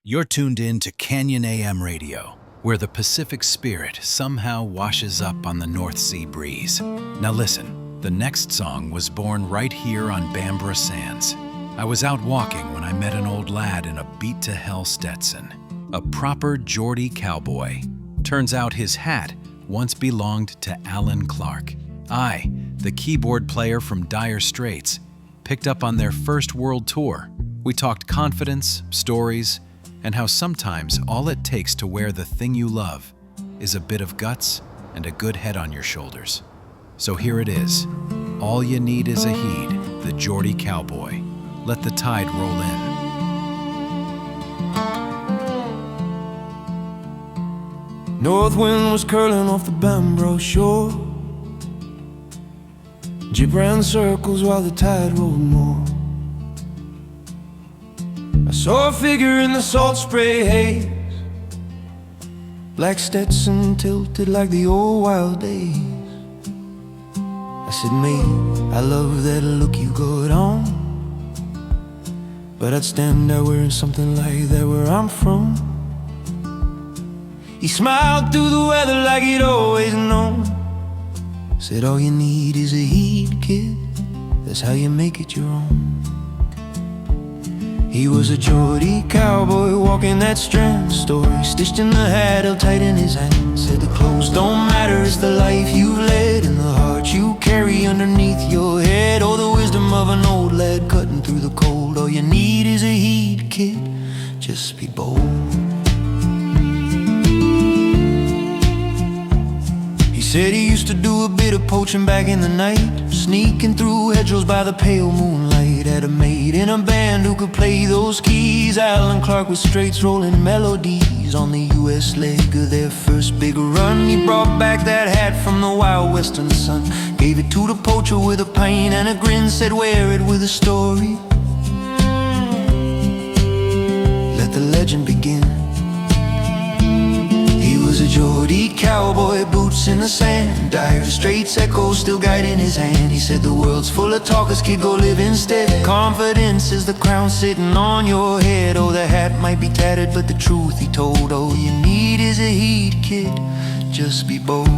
You're tuned in to Canyon AM Radio, where the Pacific spirit somehow washes up on the North Sea breeze. Now listen, the next song was born right here on Bambrough sands. I was out walking when I met an old lad in a beat-to-hell Stetson, a proper Geordie Cowboy. Turns out his hat once belonged to Alan Clark. I, the keyboard player from Dire Straits, picked up on their first world tour. We talked confidence, stories, and how sometimes all it takes to wear the thing you love is a bit of guts and a good head on your shoulders. So here it is. All you need is a heed, the Geordie Cowboy. Let the tide roll in. North wind was curling off the Bambrough shore. Jib ran circles while the tide rolled more. I saw a figure in the salt spray haze, black Stetson tilted like the old wild days. I said, mate, I love that look you got on, but I'd stand out wearing something like that where I'm from. He smiled through the weather like he'd always known. Said, all you need is a heat, kid. That's how you make it your own. He was a Geordie cowboy walking that strand, story stitched in the hat held tight in his hand. Said the clothes don't matter, it's the life you've led and the heart you carry underneath your head. Oh, the wisdom of an old lad cutting through the cold. All you need is a heat, kid. Just be bold. He said he used to do a bit of poaching back in the night, sneaking through hedgerows by the pale moonlight. Had a mate in a band who could play those keys. Alan Clark with Straits rolling melodies. On the US leg of their first big run, he brought back that hat from the wild western sun. Gave it to the poacher with a pint and a grin. Said, wear it with a story. Let the legend begin. He was a Geordie cowboy, boots in the sand. Dire Straits echo still guiding his hand. He said the world's full of talkers, kid, go live instead. Confidence is the crown sitting on your head. Oh, the hat might be tattered, but the truth he told. All you need is a heat, kid. Just be bold.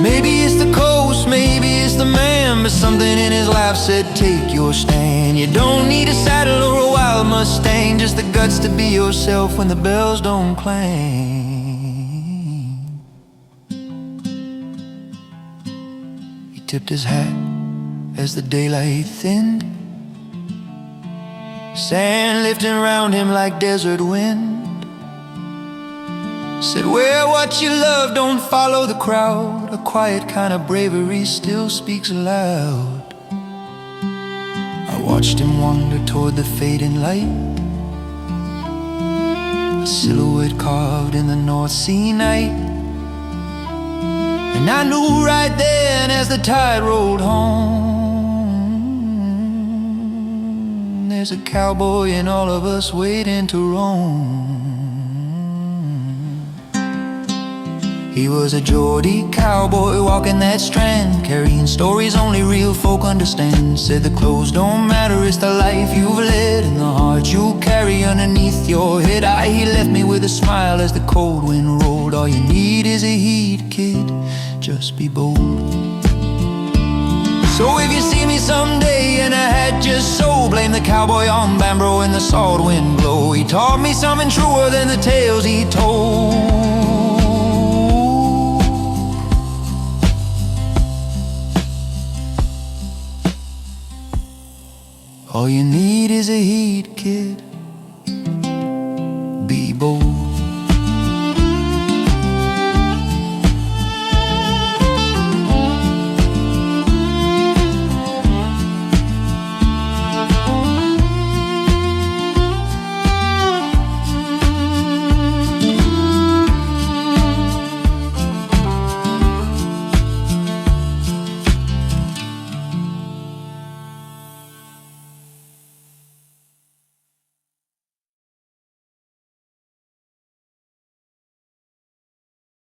Maybe it's the coast, maybe it's the man, but something in his life said take your stand. You don't need a saddle or a wild Mustang, just the guts to be yourself when the bells don't clang. He tipped his hat as the daylight thinned, sand lifting round him like desert wind. Said, wear what you love, don't follow the crowd. A quiet kind of bravery still speaks aloud. I watched him wander toward the fading light, a silhouette carved in the North Sea night. And I knew right then as the tide rolled home, there's a cowboy in all of us waiting to roam. He was a Geordie cowboy walking that strand, carrying stories only real folk understand. Said the clothes don't matter, it's the life you've led and the heart you carry underneath your head. He left me with a smile as the cold wind rolled. All you need is a heat, kid. Just be bold. So if you see me someday in a hat just so, blame the cowboy on Bambrough and the salt wind blow. He taught me something truer than the tales he told. All you need is a heat, kid.